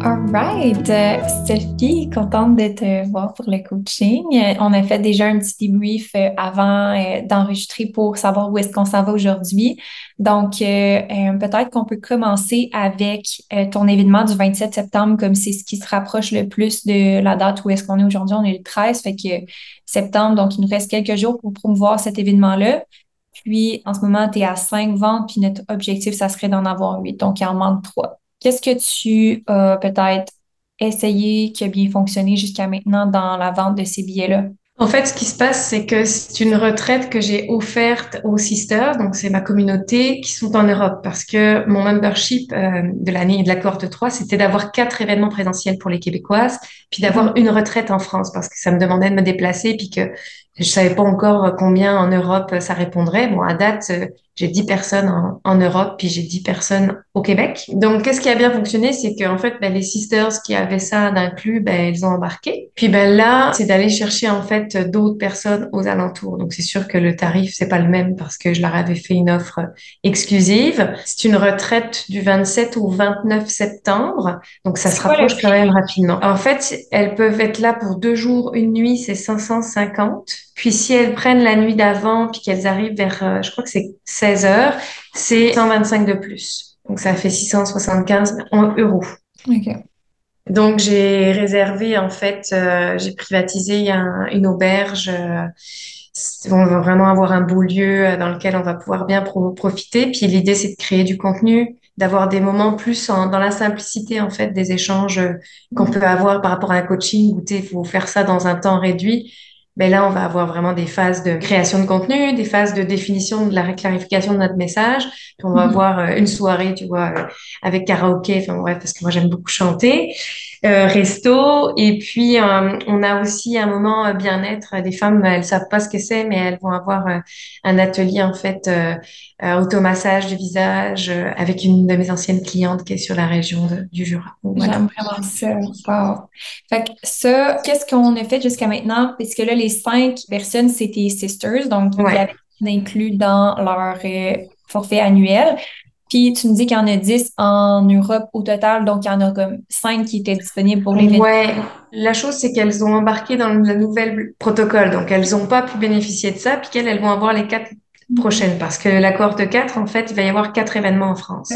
Alright, Sophie, contente de te voir pour le coaching. On a fait déjà un petit débrief avant d'enregistrer pour savoir où est-ce qu'on s'en va aujourd'hui. Donc, peut-être qu'on peut commencer avec ton événement du 27 septembre, comme c'est ce qui se rapproche le plus de la date où est-ce qu'on est aujourd'hui. On est le 13, fait que septembre, donc il nous reste quelques jours pour promouvoir cet événement-là. Puis, en ce moment, tu es à 5 ventes, puis notre objectif, ça serait d'en avoir 8, donc il en manque 3. Qu'est-ce que tu as peut-être essayé qui a bien fonctionné jusqu'à maintenant dans la vente de ces billets-là? En fait, ce qui se passe, c'est que c'est une retraite que j'ai offerte aux sisters, donc c'est ma communauté, qui sont en Europe, parce que mon membership de l'année de la cohorte 3, c'était d'avoir 4 événements présentiels pour les Québécoises, puis d'avoir Mhm. une retraite en France, parce que ça me demandait de me déplacer, puis que je savais pas encore combien en Europe ça répondrait. Bon, à date, j'ai 10 personnes en Europe, puis j'ai 10 personnes au Québec. Donc, qu'est-ce qui a bien fonctionné, c'est qu'en fait, ben, les sisters qui avaient ça d'inclus, ben, elles ont embarqué. Puis ben là, c'est d'aller chercher en fait d'autres personnes aux alentours. Donc, c'est sûr que le tarif, c'est pas le même parce que je leur avais fait une offre exclusive. C'est une retraite du 27 au 29 septembre. Donc, ça se C'est quoi le rapproche quand même prix? rapidement. En fait, elles peuvent être là pour 2 jours, une nuit, c'est 550. Puis si elles prennent la nuit d'avant, puis qu'elles arrivent vers, je crois que c'est 16 heures, c'est 125 de plus. Donc ça fait 675 euros. OK. Donc j'ai réservé, en fait, j'ai privatisé une auberge. On va vraiment avoir un beau lieu dans lequel on va pouvoir bien profiter. Puis l'idée, c'est de créer du contenu, d'avoir des moments plus dans la simplicité, en fait, des échanges qu'on peut avoir par rapport à un coaching où il faut faire ça dans un temps réduit. Mais là, on va avoir vraiment des phases de création de contenu, des phases de définition de la clarification de notre message. Puis on va Mhm. avoir une soirée, tu vois, avec karaoké, enfin ouais, parce que moi j'aime beaucoup chanter, resto, et puis on a aussi un moment bien-être. Des femmes, elles savent pas ce que c'est, mais elles vont avoir un atelier en fait automassage du visage avec une de mes anciennes clientes qui est sur la région du Jura. Donc, voilà. J'aime vraiment ça. Wow. Fait que ça, qu'est-ce qu'on a fait jusqu'à maintenant? Parce que là, les 5 personnes, c'était sisters, donc il y Ouais. avait inclus dans leur forfait annuel. Puis tu me dis qu'il y en a 10 en Europe au total, donc il y en a comme 5 qui étaient disponibles pour l'événement. Ouais, la chose c'est qu'elles ont embarqué dans le nouvel protocole, donc elles n'ont pas pu bénéficier de ça, puis qu'elles elles vont avoir les 4 prochaines, parce que la cohorte 4, en fait, il va y avoir 4 événements en France.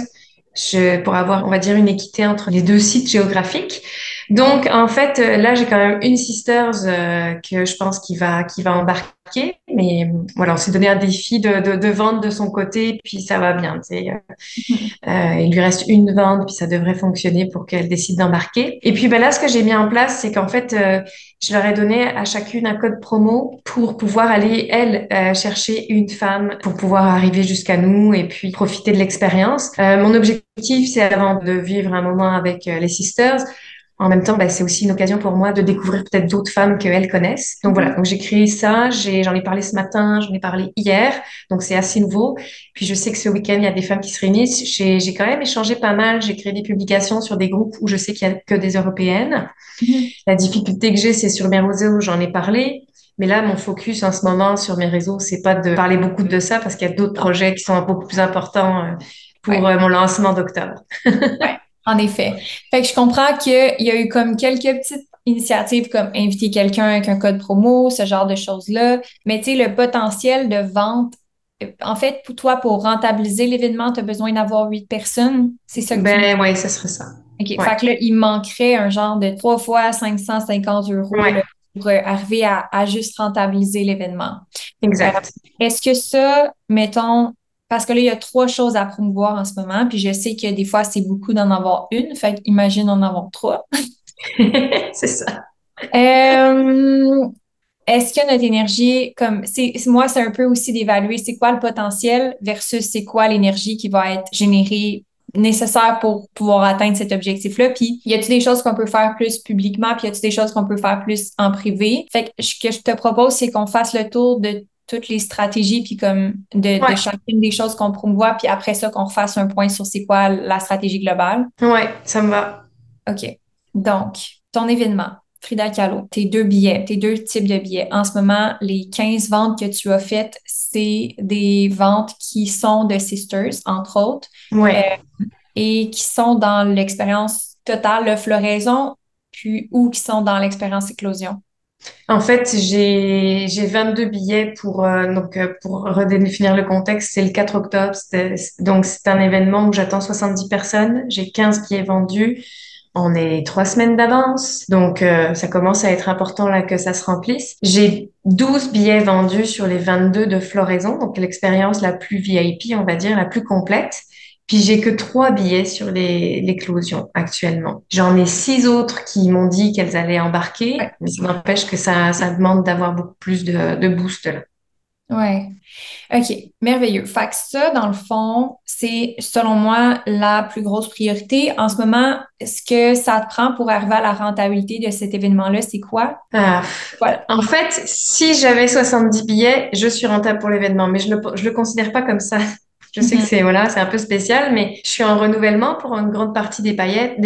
Pour avoir, on va dire, une équité entre les deux sites géographiques. Donc, en fait, là, j'ai quand même une sisters que je pense qui va embarquer, mais voilà, on s'est donné un défi de vente de son côté, puis ça va bien. Tu sais. Il lui reste une vente, puis ça devrait fonctionner pour qu'elle décide d'embarquer. Et puis ben là, ce que j'ai mis en place, c'est qu'en fait, je leur ai donné à chacune un code promo pour pouvoir aller, elles, chercher une femme pour pouvoir arriver jusqu'à nous et puis profiter de l'expérience. Mon objectif, c'est avant de vivre un moment avec les sisters, en même temps, bah, c'est aussi une occasion pour moi de découvrir peut-être d'autres femmes qu'elles connaissent. Donc voilà, donc j'ai créé ça, j'en ai parlé ce matin, j'en ai parlé hier, donc c'est assez nouveau. Puis je sais que ce week-end, il y a des femmes qui se réunissent. J'ai quand même échangé pas mal, j'ai créé des publications sur des groupes où je sais qu'il y a que des Européennes. Mhm. La difficulté que j'ai, c'est sur mes réseaux, j'en ai parlé. Mais là, mon focus en ce moment sur mes réseaux, c'est pas de parler beaucoup de ça parce qu'il y a d'autres projets qui sont beaucoup plus importants pour Ouais. mon lancement d'octobre. Ouais, en effet. Fait que je comprends qu'il y a eu comme quelques petites initiatives comme inviter quelqu'un avec un code promo, ce genre de choses-là. Mais tu sais, le potentiel de vente, en fait, pour toi, pour rentabiliser l'événement, tu as besoin d'avoir 8 personnes. C'est ça que tu me dis. Ben ouais, ça serait ça. OK. Ouais, Fait que là, il manquerait un genre de 3 fois 550 € ouais, là, pour arriver à juste rentabiliser l'événement. Euh, exact. Est-ce que ça, mettons, parce que là, il y a 3 choses à promouvoir en ce moment, puis je sais que des fois, c'est beaucoup d'en avoir une, fait imagine en avoir 3. C'est ça. Euh, Est-ce que notre énergie, comme, moi, c'est un peu aussi d'évaluer c'est quoi le potentiel versus c'est quoi l'énergie qui va être générée nécessaire pour pouvoir atteindre cet objectif-là. Puis, y a-t-il des choses qu'on peut faire plus publiquement, puis y a-t-il des choses qu'on peut faire plus en privé? Fait que ce que je te propose, c'est qu'on fasse le tour de toutes les stratégies, puis comme de Ouais, chacune des choses qu'on promouvoit, puis après ça, qu'on refasse un point sur c'est quoi la stratégie globale. ouais, ça me va. OK. Donc, ton événement. Frida Kahlo, tes deux billets, tes deux types de billets. En ce moment, les 15 ventes que tu as faites, c'est des ventes qui sont de Sisters, entre autres, euh, Ouais. et qui sont dans l'expérience totale de floraison, puis ou qui sont dans l'expérience éclosion. En fait, j'ai 22 billets pour redéfinir le contexte, c'est le 4 octobre. Donc, c'est un événement où j'attends 70 personnes. J'ai 15 billets vendus. On est 3 semaines d'avance. Donc, ça commence à être important là que ça se remplisse. J'ai 12 billets vendus sur les 22 de floraison. Donc, l'expérience la plus VIP, on va dire, la plus complète. Puis j'ai que 3 billets sur l'éclosion actuellement. J'en ai 6 autres qui m'ont dit qu'elles allaient embarquer, mais ça n'empêche que ça demande d'avoir beaucoup plus de boost là. Ouais. OK. Merveilleux. Fait que ça, dans le fond, c'est, selon moi, la plus grosse priorité. En ce moment, ce que ça te prend pour arriver à la rentabilité de cet événement-là, c'est quoi? Ah, Voilà. en fait, si j'avais 70 billets, je suis rentable pour l'événement, mais je le considère pas comme ça. Je sais que Mhm. c'est un peu spécial, mais je suis en renouvellement pour une grande partie des paillettes.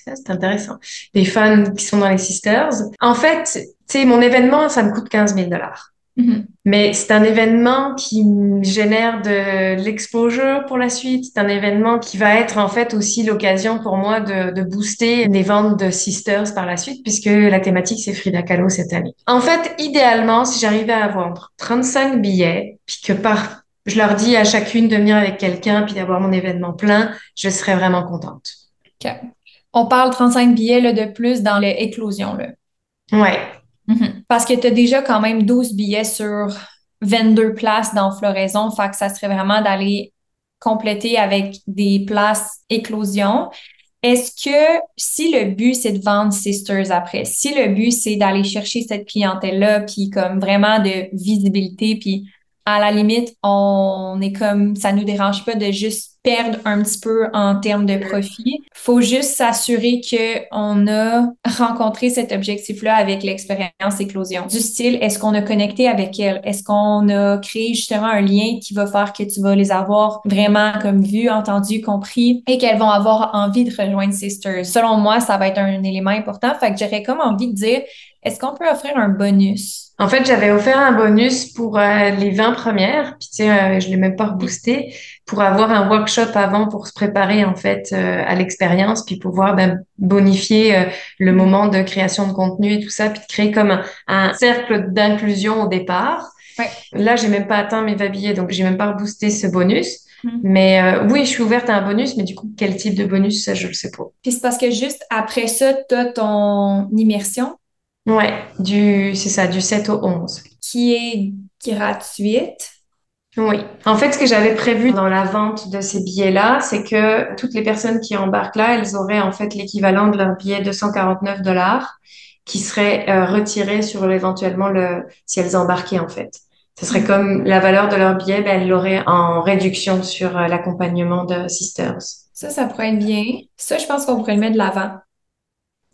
Ah, c'est intéressant. Des fans qui sont dans les Sisters. En fait, tu sais, mon événement, ça me coûte 15 000 $. Mhm. Mais c'est un événement qui me génère de l'exposure pour la suite. C'est un événement qui va être en fait aussi l'occasion pour moi de booster les ventes de Sisters par la suite, puisque la thématique c'est Frida Kahlo cette année. En fait, idéalement, si j'arrivais à vendre 35 billets, puis que je leur dis à chacune de venir avec quelqu'un, puis d'avoir mon événement plein, je serais vraiment contente. OK. On parle 35 billets là, de plus dans l'éclosion, là. Ouais, Mhm. Parce que tu as déjà quand même 12 billets sur 22 places dans Floraison. Fait que ça serait vraiment d'aller compléter avec des places éclosion. Est-ce que si le but c'est de vendre Sisters après, si le but c'est d'aller chercher cette clientèle-là, puis comme vraiment de visibilité, puis à la limite, on est comme ça nous dérange pas de juste perdre un petit peu en termes de profit. Faut juste s'assurer que on a rencontré cet objectif-là avec l'expérience éclosion. Du style, est-ce qu'on a connecté avec elle? Est-ce qu'on a créé justement un lien qui va faire que tu vas les avoir vraiment comme vu, entendu, compris et qu'elles vont avoir envie de rejoindre Sisters? Selon moi, ça va être un élément important. Fait que j'aurais comme envie de dire, est-ce qu'on peut offrir un bonus? en fait, j'avais offert un bonus pour les 20 premières, puis tu sais, je l'ai même pas reboosté, pour avoir un workshop avant pour se préparer en fait à l'expérience, puis pouvoir bonifier le moment de création de contenu et tout ça, puis de créer comme un cercle d'inclusion au départ. Ouais. Là, j'ai même pas atteint mes 20 billets, donc j'ai même pas reboosté ce bonus. Mhm. Mais oui, je suis ouverte à un bonus, mais du coup, quel type de bonus, ça, je le sais pas. Puis c'est parce que juste après ça, tu as ton immersion Ouais, c'est ça, du 7 au 11. qui est gratuite. Oui. En fait, ce que j'avais prévu dans la vente de ces billets-là, c'est que toutes les personnes qui embarquent là, elles auraient en fait l'équivalent de leur billet de 149 dollars qui serait retiré sur éventuellement si elles embarquaient en fait. Ce serait Mhm. comme la valeur de leur billet, ben, elles l'auraient en réduction sur l'accompagnement de Sisters. Ça pourrait être bien. Ça, je pense qu'on pourrait le mettre de l'avant.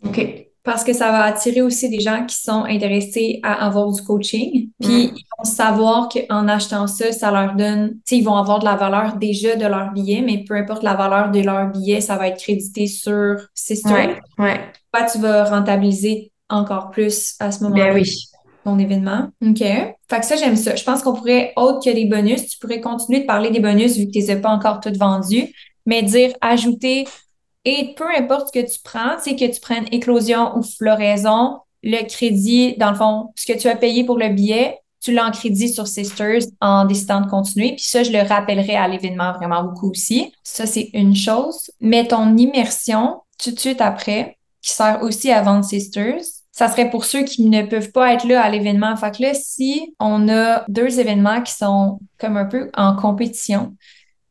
OK. Parce que ça va attirer aussi des gens qui sont intéressés à avoir du coaching. Puis Mm. ils vont savoir qu'en achetant ça, ça leur donne, tu sais, ils vont avoir de la valeur déjà de leur billet, mais peu importe la valeur de leur billet, ça va être crédité sur Sister. Ouais, ouais. Toi, tu vas rentabiliser encore plus à ce Ben moment-là oui. ton événement. OK. Fait que ça, j'aime ça. Je pense qu'on pourrait, autre que des bonus, tu pourrais continuer de parler des bonus vu que tu les as pas encore toutes vendus, mais dire ajouter et peu importe ce que tu prends, c'est que tu prennes éclosion ou floraison, le crédit, dans le fond, ce que tu as payé pour le billet, tu l'as en crédit sur Sisters en décidant de continuer. Puis ça, je le rappellerai à l'événement vraiment beaucoup aussi. Ça, c'est une chose. Mais ton immersion, tout de suite après, qui sert aussi à vendre Sisters, ça serait pour ceux qui ne peuvent pas être là à l'événement. Fait que là, si on a deux événements qui sont comme un peu en compétition,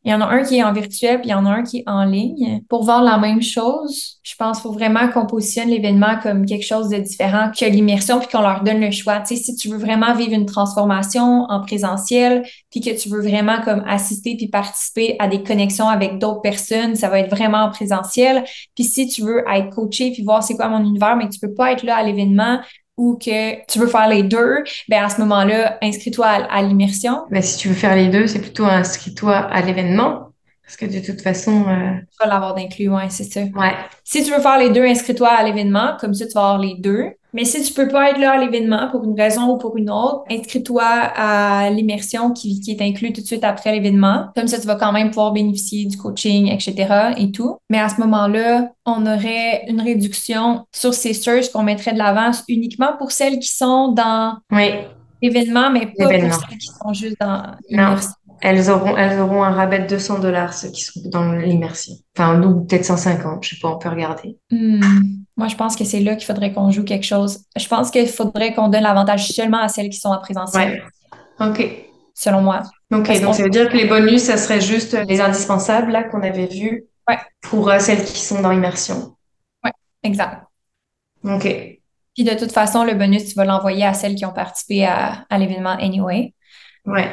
il y en a un qui est en virtuel, puis il y en a un qui est en ligne. Pour voir la même chose, je pense qu'il faut vraiment qu'on positionne l'événement comme quelque chose de différent que l'immersion, puis qu'on leur donne le choix. Tu sais, si tu veux vraiment vivre une transformation en présentiel, puis que tu veux vraiment comme assister puis participer à des connexions avec d'autres personnes, ça va être vraiment en présentiel. Puis si tu veux être coaché puis voir c'est quoi mon univers, mais que tu peux pas être là à l'événement ou que tu veux faire les deux, ben à ce moment-là, inscris-toi à l'immersion. Ben, si tu veux faire les deux, c'est plutôt inscris-toi à l'événement. Parce que de toute façon, Tu vas l'avoir d'inclus, ouais, c'est ça. ouais, Si tu veux faire les deux, inscris-toi à l'événement, comme ça tu vas avoir les deux. Mais si tu peux pas être là à l'événement pour une raison ou pour une autre, inscris-toi à l'immersion qui est inclus tout de suite après l'événement. Comme ça, tu vas quand même pouvoir bénéficier du coaching, etc. et tout. Mais à ce moment-là, on aurait une réduction sur Sisters qu'on mettrait de l'avant uniquement pour celles qui sont dans oui, l'événement, mais pas pour l'événement. celles qui sont juste dans Non, l'immersion. elles auront un rabais de $200, ceux qui sont dans l'immersion. Enfin, nous, peut-être 150, je sais pas, on peut regarder. Moi, je pense que c'est là qu'il faudrait qu'on joue quelque chose. Je pense qu'il faudrait qu'on donne l'avantage seulement à celles qui sont en présentiel, Ouais, ok. selon moi. Ok, Parce donc qu'on... ça veut dire que les bonus, ça serait juste les indispensables, là, qu'on avait vus Ouais, pour celles qui sont dans immersion. ouais, exact. Ok, Puis de toute façon, le bonus, tu vas l'envoyer à celles qui ont participé à l'événement anyway. ouais,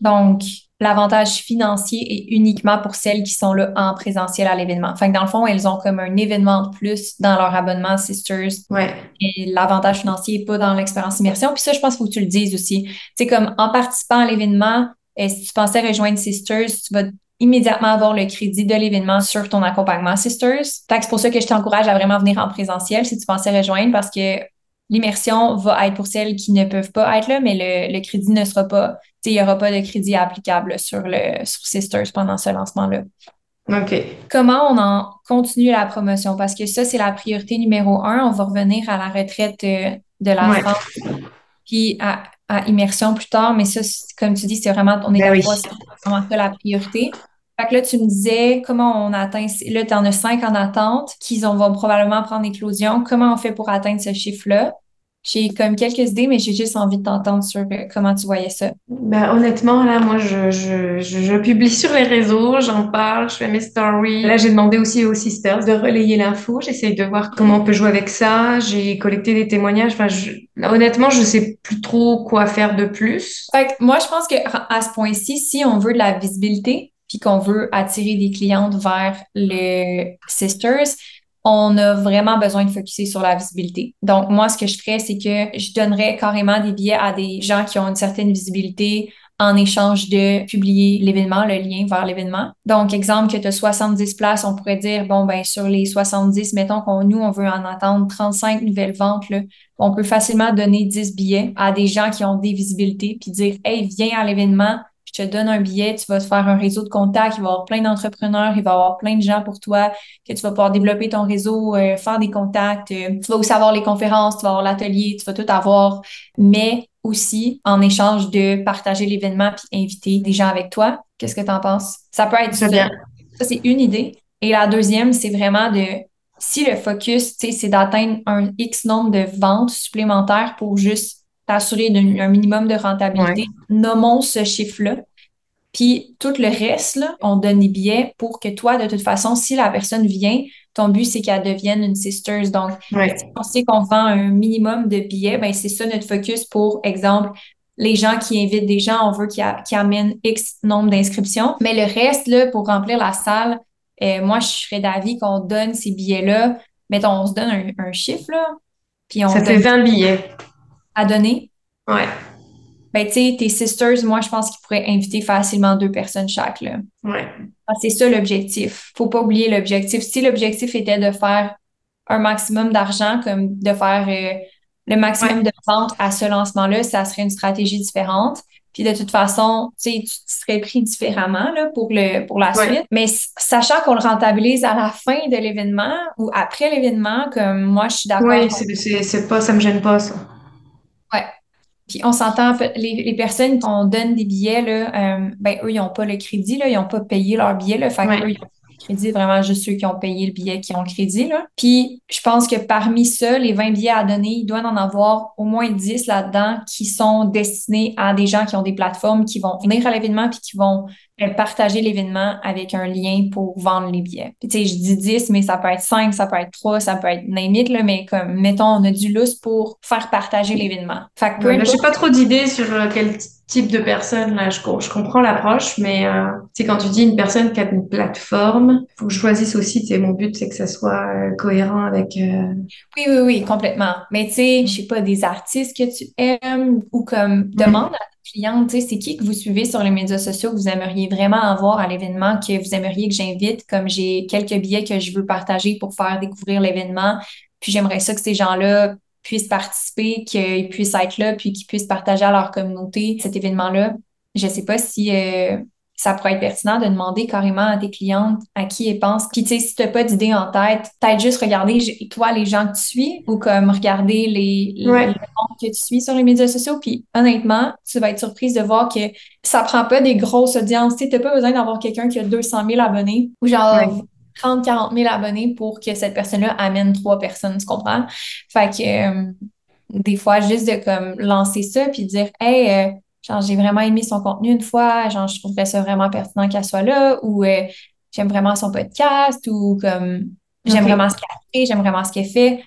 Donc, l'avantage financier est uniquement pour celles qui sont là en présentiel à l'événement. Fait que dans le fond, elles ont comme un événement de plus dans leur abonnement Sisters. ouais. Et l'avantage financier n'est pas dans l'expérience immersion. Puis ça, je pense qu'il faut que tu le dises aussi. C'est comme en participant à l'événement, si tu pensais rejoindre Sisters, tu vas immédiatement avoir le crédit de l'événement sur ton accompagnement Sisters. Fait que c'est pour ça que je t'encourage à vraiment venir en présentiel si tu pensais rejoindre parce que l'immersion va être pour celles qui ne peuvent pas être là, mais le crédit ne sera pas, tu sais, il n'y aura pas de crédit applicable sur Sisters pendant ce lancement-là. Ok, Comment on en continue la promotion? Parce que ça, c'est la priorité numéro un. On va revenir à la retraite de la ouais. France, puis à immersion plus tard. Mais ça, comme tu dis, c'est vraiment, on est Ben à oui. toi, c'est vraiment ça la priorité. Fait que là, tu me disais comment on atteint, là, tu en as 5 en attente vont probablement prendre éclosion. Comment on fait pour atteindre ce chiffre-là? J'ai comme quelques idées, mais j'ai juste envie de t'entendre sur comment tu voyais ça. Ben, honnêtement, là, moi, je publie sur les réseaux, j'en parle, je fais mes stories. Là, j'ai demandé aussi aux sisters de relayer l'info. J'essaye de voir comment on peut jouer avec ça. J'ai collecté des témoignages. Enfin, honnêtement, je sais plus trop quoi faire de plus. Fait que moi, je pense que à ce point-ci, si on veut de la visibilité, puis qu'on veut attirer des clientes vers le Sisters, on a vraiment besoin de focuser sur la visibilité. Donc, moi, ce que je ferais, c'est que je donnerais carrément des billets à des gens qui ont une certaine visibilité en échange de publier l'événement, le lien vers l'événement. Donc, exemple que tu as 70 places, on pourrait dire, bon, ben, sur les 70, mettons nous, on veut en attendre 35 nouvelles ventes, là, on peut facilement donner 10 billets à des gens qui ont des visibilités, puis dire, hey, viens à l'événement, je te donne un billet, tu vas te faire un réseau de contacts, il va y avoir plein d'entrepreneurs, il va y avoir plein de gens pour toi, que tu vas pouvoir développer ton réseau, faire des contacts, tu vas aussi avoir les conférences, tu vas avoir l'atelier, tu vas tout avoir, mais aussi en échange de partager l'événement puis inviter des gens avec toi. Qu'est-ce que tu en penses? Ça peut être Très ça. bien. Ça, c'est une idée. Et la deuxième, c'est vraiment si le focus, tu sais, c'est d'atteindre un X nombre de ventes supplémentaires pour juste t'assurer d'un minimum de Ouais. rentabilité, nommons ce chiffre-là. Puis tout le reste, là, on donne des billets pour que toi, de toute façon, si la personne vient, ton but, c'est qu'elle devienne une sisters. Donc, si Ouais. on sait qu'on vend un minimum de billets, ben c'est ça notre focus pour exemple. Les gens qui invitent des gens, on veut qu'ils amènent X nombre d'inscriptions. Mais le reste, là, pour remplir la salle, moi, je serais d'avis qu'on donne ces billets-là. Mettons, on se donne un chiffre, là, puis on Ça fait donne 20 billets. à donner. Ouais. Ben, tu sais, tes sisters, moi, je pense qu'ils pourraient inviter facilement 2 personnes chaque, là. Ouais. C'est ça l'objectif. Faut pas oublier l'objectif. Si l'objectif était de faire un maximum d'argent, comme de faire le Ouais. maximum de ventes à ce lancement-là, ça serait une stratégie différente. Puis de toute façon, tu sais, tu te serais pris différemment là, pour la Ouais. suite. Mais sachant qu'on le rentabilise à la fin de l'événement ou après l'événement, comme moi, je suis d'accord. Oui, c'est pas, ça me gêne pas, ça. Ouais. Puis on s'entend, les personnes qu'on donne des billets, là, ben eux, ils n'ont pas le crédit, là, ils n'ont pas payé leur billet, là, fait qu'eux, Ouais. ils ont le crédit, vraiment juste ceux qui ont payé le billet qui ont le crédit, là. Puis je pense que parmi ça, les 20 billets à donner, il doit en avoir au moins 10 là-dedans qui sont destinés à des gens qui ont des plateformes qui vont venir à l'événement puis qui vont partager l'événement avec un lien pour vendre les billets. Puis tu sais, je dis 10, mais ça peut être 5, ça peut être 3, ça peut être name it, là, mais comme, mettons, on a du lousse pour faire partager l'événement. Fait que peu Ouais, là, j'ai importe. pas trop d'idées sur quel type de personne, là, je comprends l'approche, mais tu sais, quand tu dis une personne qui a une plateforme, faut que je choisisse aussi, tu sais, mon but, c'est que ça soit cohérent avec... Oui, oui, oui, complètement. Mais tu sais, je sais pas, des artistes que tu aimes ou comme Mm. demande à ta cliente, tu sais, c'est qui que vous suivez sur les médias sociaux que vous aimeriez vraiment avoir à l'événement, que vous aimeriez que j'invite, comme j'ai quelques billets que je veux partager pour faire découvrir l'événement, puis j'aimerais ça que ces gens-là puissent participer, qu'ils puissent être là, puis qu'ils puissent partager à leur communauté cet événement-là. Je sais pas si ça pourrait être pertinent de demander carrément à tes clientes à qui elles pensent. Puis, tu sais, si t'as pas d'idée en tête, peut-être juste regarder, toi, les gens que tu suis ou comme regarder les Ouais, comptes que tu suis sur les médias sociaux. Puis, honnêtement, tu vas être surprise de voir que ça prend pas des grosses audiences. Tu sais, t'as pas besoin d'avoir quelqu'un qui a 200 000 abonnés ou genre ouais. 30, 40 000 abonnés pour que cette personne-là amène 3 personnes, tu comprends? Fait que, des fois, juste de comme lancer ça puis dire, hey, genre, j'ai vraiment aimé son contenu une fois, genre, je trouverais ça vraiment pertinent qu'elle soit là, ou j'aime vraiment son podcast, ou comme, j'aime OK. vraiment ce qu'elle fait, j'aime vraiment ce qu'elle fait.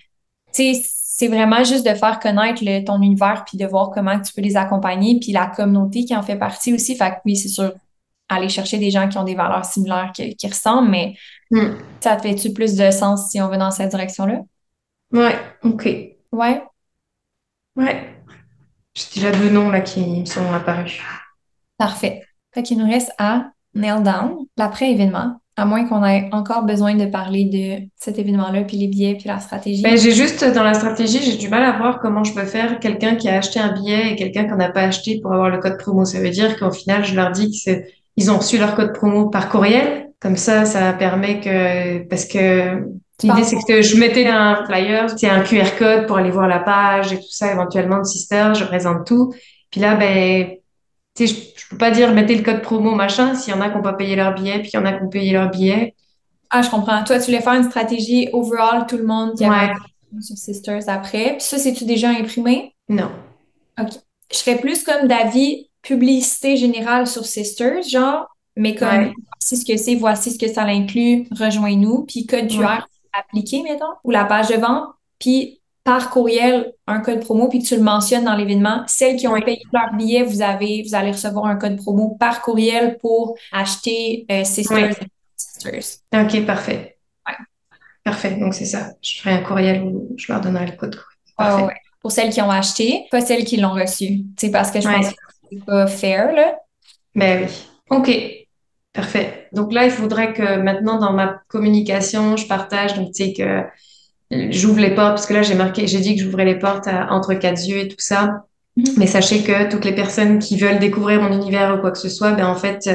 Tu sais, c'est vraiment juste de faire connaître ton univers, puis de voir comment tu peux les accompagner, puis la communauté qui en fait partie aussi. Fait que oui, c'est sûr, aller chercher des gens qui ont des valeurs similaires, qui ressemblent, mais Mm. ça te fait-tu plus de sens si on va dans cette direction-là? Ouais, OK. Ouais, Ouais. J'ai déjà deux noms là qui me sont apparus. parfait. Fait qu'il nous reste à nail down l'après-événement, à moins qu'on ait encore besoin de parler de cet événement-là, puis les billets, puis la Ben, stratégie. j'ai juste, dans la stratégie, j'ai du mal à voir comment je peux faire quelqu'un qui a acheté un billet et quelqu'un qui n'en a pas acheté pour avoir le code promo. Ça veut dire qu'au final, je leur dis ils ont reçu leur code promo par courriel. Comme ça permet parce que Tu l'idée, parles c'est pour... que je mettais un flyer, c'est un QR code pour aller voir la page et tout ça, éventuellement de Sister, je présente tout. Puis là, ben, tu sais, je peux pas dire mettez le code promo, machin, s'il y en a qui n'ont pas payé leur billet, puis il y en a qui ont payé leur billet. Ah, je comprends. Toi, tu voulais faire une stratégie overall, tout le monde qui avait un Ouais, code sur Sisters après. Puis ça, c'est-tu déjà imprimé? non. OK. Je serais plus comme d'avis publicité générale sur Sisters, genre, mais comme Ouais, voici ce que c'est, voici ce que ça l'inclut, rejoins-nous, puis code ouais, QR appliqué, mettons, ou la page de vente, puis par courriel, un code promo, puis que tu le mentionnes dans l'événement. Celles qui ont ouais, payé leur billet, vous allez recevoir un code promo par courriel pour acheter Sisters ouais. et Sisters. Ok, parfait. Ouais. Parfait. Donc, c'est ça. Je ferai un courriel où je leur donnerai le code courriel. Ouais, ouais, Parfait. ouais. Pour celles qui ont acheté, pas celles qui l'ont reçu. Tu sais, parce que je pense que Ouais. c'est pas fair, là. Ben oui. Ok. Parfait. Donc là, il faudrait que maintenant, dans ma communication, je partage, donc, tu sais, que j'ouvre les portes, parce que là, j'ai dit que j'ouvrais les portes entre quatre yeux et tout ça. Mhm. Mais sachez que toutes les personnes qui veulent découvrir mon univers ou quoi que ce soit, ben en fait,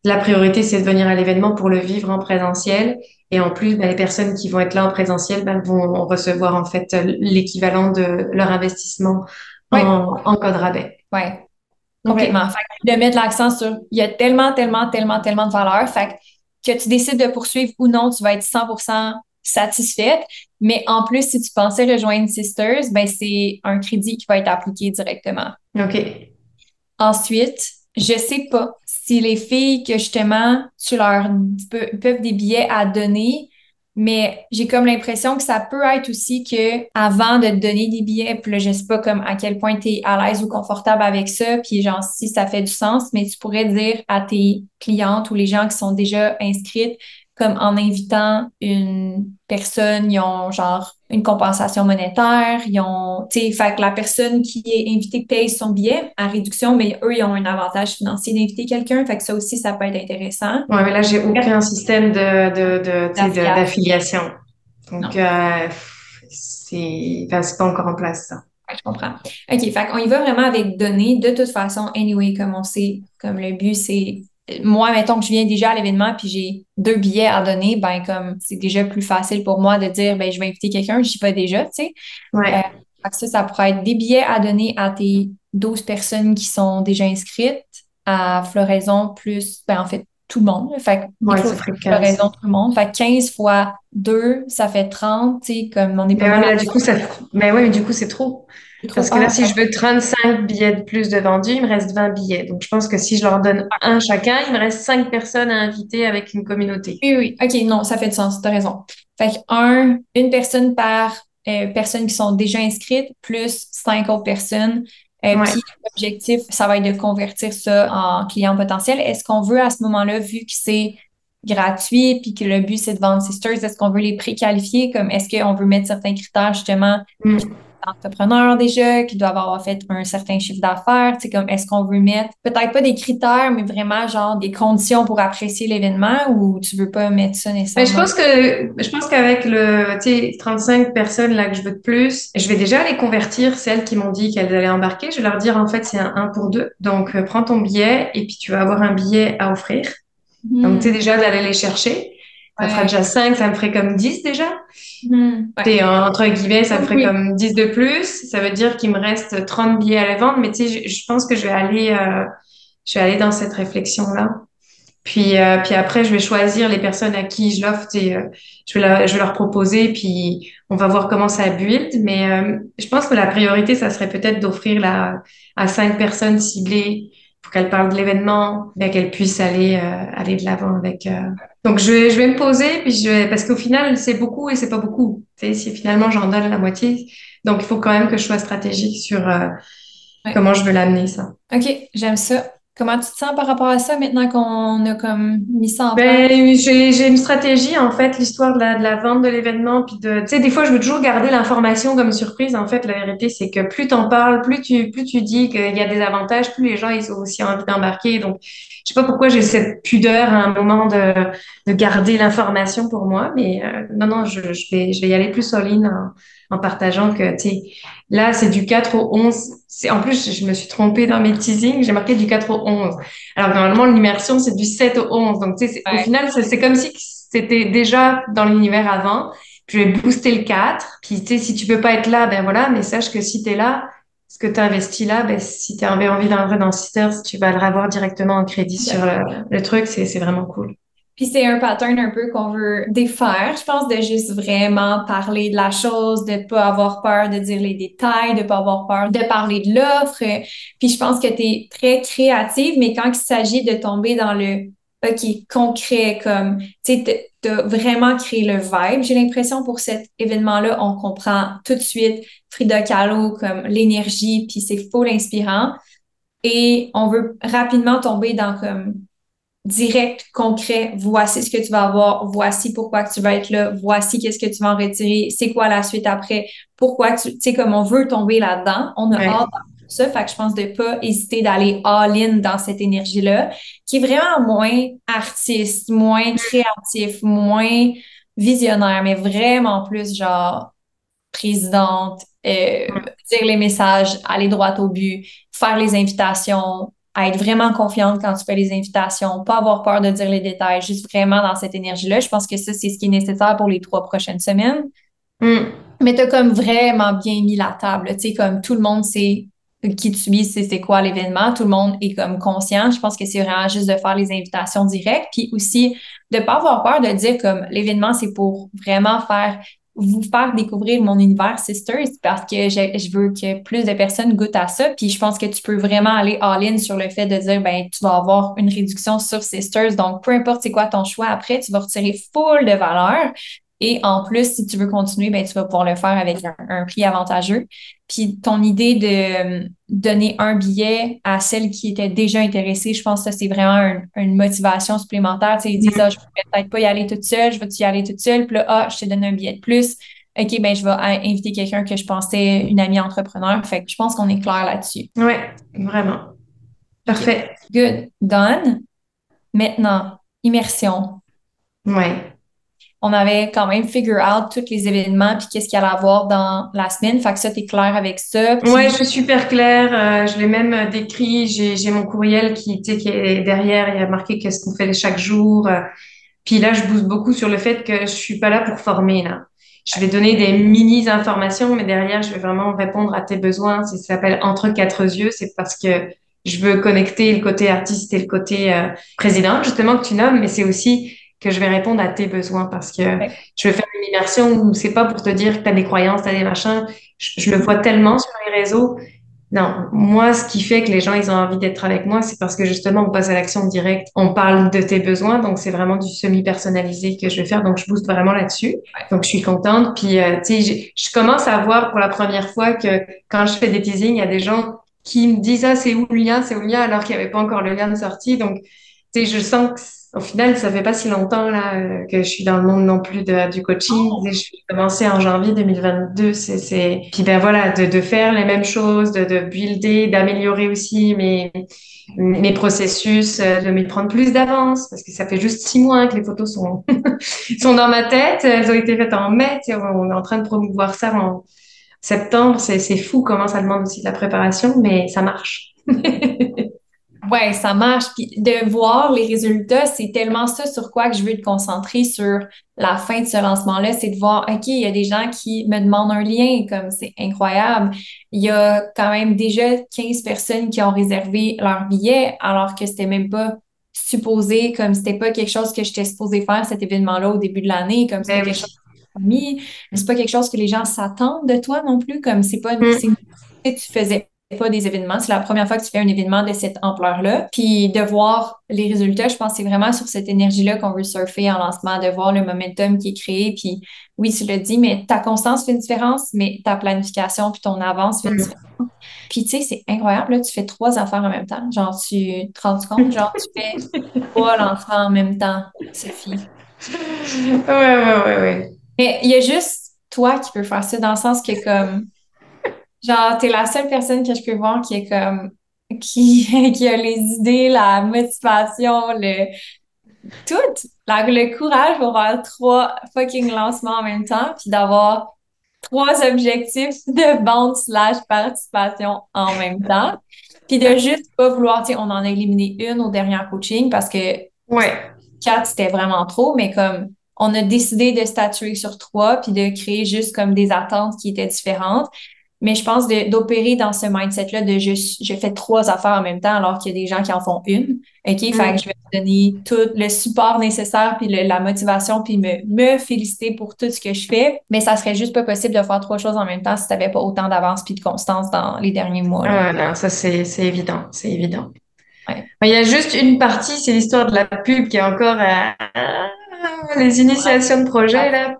la priorité, c'est de venir à l'événement pour le vivre en présentiel. Et en plus, ben, les personnes qui vont être là en présentiel ben, vont recevoir en fait l'équivalent de leur investissement Ouais, en code rabais. ouais. OK. Complètement. Fait que de mettre l'accent sur, il y a tellement, tellement, tellement, tellement de valeur. Fait que tu décides de poursuivre ou non, tu vas être 100% satisfaite. Mais en plus, si tu pensais rejoindre Sisters, ben c'est un crédit qui va être appliqué directement. OK. Ensuite, je sais pas si les filles que justement, tu leur peuvent des billets à donner, mais j'ai comme l'impression que ça peut être aussi que avant de te donner des billets, puis là, je sais pas comme à quel point tu es à l'aise ou confortable avec ça, puis genre si ça fait du sens, mais tu pourrais dire à tes clientes ou les gens qui sont déjà inscrites, comme en invitant une personne, ils ont genre une compensation monétaire, ils ont, tu sais, fait que la personne qui est invitée paye son billet à réduction, mais eux, ils ont un avantage financier d'inviter quelqu'un, fait que ça aussi, ça peut être intéressant. Ouais, mais là, j'ai aucun système tu sais, D'affiliation. d'affiliation. Donc, Non, enfin, c'est pas encore en place, ça. ouais, je comprends. OK, fait qu'on y va vraiment avec données. De toute façon, anyway, comme on sait, comme le but, c'est moi, mettons que je viens déjà à l'événement puis j'ai 2 billets à donner, ben comme c'est déjà plus facile pour moi de dire ben je vais inviter quelqu'un, j'y vais déjà, tu sais. Euh, Ouais. Fait que ça pourrait être des billets à donner à tes 12 personnes qui sont déjà inscrites à Floraison plus, ben en fait, tout le monde. Fait que Ouais, inclure ça ferait 15. Floraison, tout le monde. Fait que 15 fois 2 ça fait 30, tu sais, comme on n'est pas Mais ouais, mal mais à là, du coup, mais ouais, mais du coup, c'est trop. trop. Parce que là, Ah, si je veux 35 billets de plus de vendus, il me reste 20 billets. Donc, je pense que si je leur donne un chacun, il me reste 5 personnes à inviter avec une communauté. oui, oui. OK, non, ça fait du sens, t'as raison. Fait que une personne par personne qui sont déjà inscrites, plus 5 autres personnes Ouais. Puis l'objectif, ça va être de convertir ça en client potentiel. Est-ce qu'on veut à ce moment-là, vu que c'est gratuit puis que le but c'est de vendre Sisters, est-ce qu'on veut les préqualifier comme est-ce qu'on veut mettre certains critères justement Mm. entrepreneurs déjà, qui doivent avoir fait un certain chiffre d'affaires, tu sais, comme est-ce qu'on veut mettre peut-être pas des critères, mais vraiment genre des conditions pour apprécier l'événement ou tu veux pas mettre ça Mais nécessairement? je pense qu'avec tu sais, 35 personnes là que je veux de plus, je vais déjà les convertir, celles qui m'ont dit qu'elles allaient embarquer. Je vais leur dire, en fait, c'est un pour 2. Donc, prends ton billet et puis tu vas avoir un billet à offrir. Donc, tu sais, Mhm. déjà d'aller les chercher. Ça fera Ouais. déjà 5, ça me ferait comme 10 déjà. Mhm. Ouais. Et entre guillemets, ça me ferait Oui. comme 10 de plus. Ça veut dire qu'il me reste 30 billets à la vendre. Mais tu sais, je pense que je vais aller dans cette réflexion-là. Puis après, je vais choisir les personnes à qui je l'offre. Tu sais, je vais leur proposer, puis on va voir comment ça build. Mais je pense que la priorité, ça serait peut-être d'offrir à 5 personnes ciblées pour qu'elles parlent de l'événement, bien qu'elles puissent aller de l'avant avec. Donc je vais me poser, parce qu'au final, c'est beaucoup et c'est pas beaucoup. Tu sais, si finalement j'en donne la moitié, donc il faut quand même que je sois stratégique sur Ouais. comment je veux l'amener ça. OK, j'aime ça. Comment tu te sens par rapport à ça maintenant qu'on a comme mis ça en place? Ben, j'ai une stratégie, en fait, l'histoire de la vente de l'événement, puis tu sais, des fois, je veux toujours garder l'information comme surprise. En fait, la vérité, c'est que plus t'en parles, plus tu dis qu'il y a des avantages, plus les gens, ils ont aussi envie d'embarquer. Donc, je sais pas pourquoi j'ai cette pudeur à un moment de garder l'information pour moi, mais non, non, je vais y aller plus all-in en partageant que, tu sais, là, c'est du 4 au 11. En plus, je me suis trompée dans mes teasings, j'ai marqué du 4 au 11. Alors, normalement, l'immersion, c'est du 7 au 11. Donc, tu sais, au Ouais. final, c'est comme si c'était déjà dans l'univers avant. Puis, je vais booster le 4. Puis, tu sais, si tu peux pas être là, ben voilà, mais sache que si tu es là, ce que tu as investi là, ben, si tu as envie d'un vrai dans Sisters, tu vas le revoir directement en crédit sur le truc. C'est vraiment cool. Puis c'est un pattern un peu qu'on veut défaire, je pense, de juste vraiment parler de la chose, de pas avoir peur de dire les détails, de pas avoir peur de parler de l'offre. Puis je pense que tu es très créative, mais quand il s'agit de tomber dans le OK, concret, comme, tu sais, t'as vraiment créé le vibe. J'ai l'impression pour cet événement-là, on comprend tout de suite Frida Kahlo comme l'énergie, puis c'est full inspirant. Et on veut rapidement tomber dans comme direct, concret, voici ce que tu vas avoir, voici pourquoi que tu vas être là, voici qu'est-ce que tu vas en retirer, c'est quoi la suite après, pourquoi tu sais, comme on veut tomber là-dedans, on a hâte Ouais. à ça, fait que je pense de pas hésiter d'aller all-in dans cette énergie-là, qui est vraiment moins artiste, moins créatif, moins visionnaire, mais vraiment plus genre présidente, dire les messages, aller droit au but, faire les invitations, à être vraiment confiante quand tu fais les invitations, pas avoir peur de dire les détails, juste vraiment dans cette énergie-là. Je pense que ça, c'est ce qui est nécessaire pour les 3 prochaines semaines. Mm. Mais tu as comme vraiment bien mis la table, tu sais, comme tout le monde sait qui tu es, c'est quoi l'événement, tout le monde est comme conscient. Je pense que c'est vraiment juste de faire les invitations directes, puis aussi de pas avoir peur de dire comme l'événement, c'est pour vraiment vous faire découvrir mon univers Sisters parce que je veux que plus de personnes goûtent à ça. Puis je pense que tu peux vraiment aller all-in sur le fait de dire, ben, tu vas avoir une réduction sur Sisters. Donc, peu importe c'est quoi ton choix après, tu vas retirer full de valeur. Et en plus, si tu veux continuer, ben, tu vas pouvoir le faire avec un prix avantageux. Puis ton idée de donner un billet à celle qui était déjà intéressée, je pense que ça, c'est vraiment une motivation supplémentaire. Tu sais, ils disent, ah, je pourrais peut-être pas y aller toute seule, je vais y aller toute seule. Puis là, ah, je t'ai donné un billet de plus. OK, ben, je vais inviter quelqu'un que je pensais une amie entrepreneur. Fait que je pense qu'on est clair là-dessus. Ouais, vraiment. OK, Parfait. good, done. Maintenant, immersion. Ouais. On avait quand même figure out tous les événements puis qu'est-ce qu'il allait avoir dans la semaine. Fait que ça, t'es clair avec ça. Ouais, je Puis, suis super claire. Je l'ai même décrit. J'ai mon courriel tu sais, qui est derrière. Il y a marqué qu'est-ce qu'on fait chaque jour. Puis là, je booste beaucoup sur le fait que je suis pas là pour former, là. Je vais donner des mini informations, mais derrière, je vais vraiment répondre à tes besoins. Ça s'appelle entre quatre yeux. C'est parce que je veux connecter le côté artiste et le côté président, justement, que tu nommes, mais c'est aussi que je vais répondre à tes besoins parce que ouais. je vais faire une immersion où c'est pas pour te dire que tu as des croyances, tu as des machins. Je le vois tellement sur les réseaux. Non, moi, ce qui fait que les gens, ils ont envie d'être avec moi, c'est parce que justement, on passe à l'action directe. On parle de tes besoins, donc c'est vraiment du semi-personnalisé que je vais faire. Donc, je booste vraiment là-dessus. Donc, je suis contente. Puis, tu sais, je commence à voir pour la première fois que quand je fais des teasings, il y a des gens qui me disent, ah, c'est où le lien, alors qu'il n'y avait pas encore le lien de sortie. Donc, tu sais, je sens que, au final, ça fait pas si longtemps, là, que je suis dans le monde non plus du coaching. Tu sais, je suis commencé en janvier 2022. Puis ben voilà, de faire les mêmes choses, de builder, d'améliorer aussi mes processus, de m'y prendre plus d'avance, parce que ça fait juste 6 mois que les photos sont dans ma tête. Elles ont été faites en mai. Tu sais, on est en train de promouvoir ça en septembre. C'est fou comment ça demande aussi de la préparation, mais ça marche. Ouais, ça marche. Puis de voir les résultats, c'est tellement ça sur quoi que je veux te concentrer sur la fin de ce lancement-là, c'est de voir, OK, il y a des gens qui me demandent un lien, comme c'est incroyable. Il y a quand même déjà 15 personnes qui ont réservé leur billet, alors que c'était même pas supposé, comme c'était pas quelque chose que j'étais supposée faire cet événement-là au début de l'année, comme c'est pas Ben quelque oui. chose que mis, mais c'est pas quelque chose que les gens s'attendent de toi non plus, comme c'est pas, c'est, Mm, tu faisais pas des événements. C'est la première fois que tu fais un événement de cette ampleur-là. Puis de voir les résultats, je pense que c'est vraiment sur cette énergie-là qu'on veut surfer en lancement, de voir le momentum qui est créé. Puis oui, tu l'as dit, mais ta constance fait une différence, mais ta planification puis ton avance fait une différence. mm. Puis tu sais, c'est incroyable, là, tu fais trois affaires en même temps. Genre, tu te rends compte? Genre, tu fais trois lancements en même temps, Sophie. Ouais, ouais, ouais, ouais. Mais il y a juste toi qui peux faire ça dans le sens que comme genre, t'es la seule personne que je peux voir qui est comme, qui a les idées, la motivation, tout, le courage pour faire trois fucking lancements en même temps, puis d'avoir trois objectifs de vente slash participation en même temps, puis de juste pas vouloir, tu sais, on en a éliminé une au dernier coaching parce que Ouais. quatre, c'était vraiment trop, mais comme on a décidé de statuer sur trois, puis de créer juste comme des attentes qui étaient différentes. Mais je pense d'opérer dans ce mindset-là de juste, je fais trois affaires en même temps alors qu'il y a des gens qui en font une. OK? Fait que Mm. je vais te donner tout le support nécessaire puis la motivation puis me féliciter pour tout ce que je fais. Mais ça serait juste pas possible de faire trois choses en même temps si t'avais pas autant d'avance puis de constance dans les derniers mois, là. Ah, non, ça c'est évident, c'est évident. Ouais. Il y a juste une partie, c'est l'histoire de la pub qui est encore les initiations de projet là.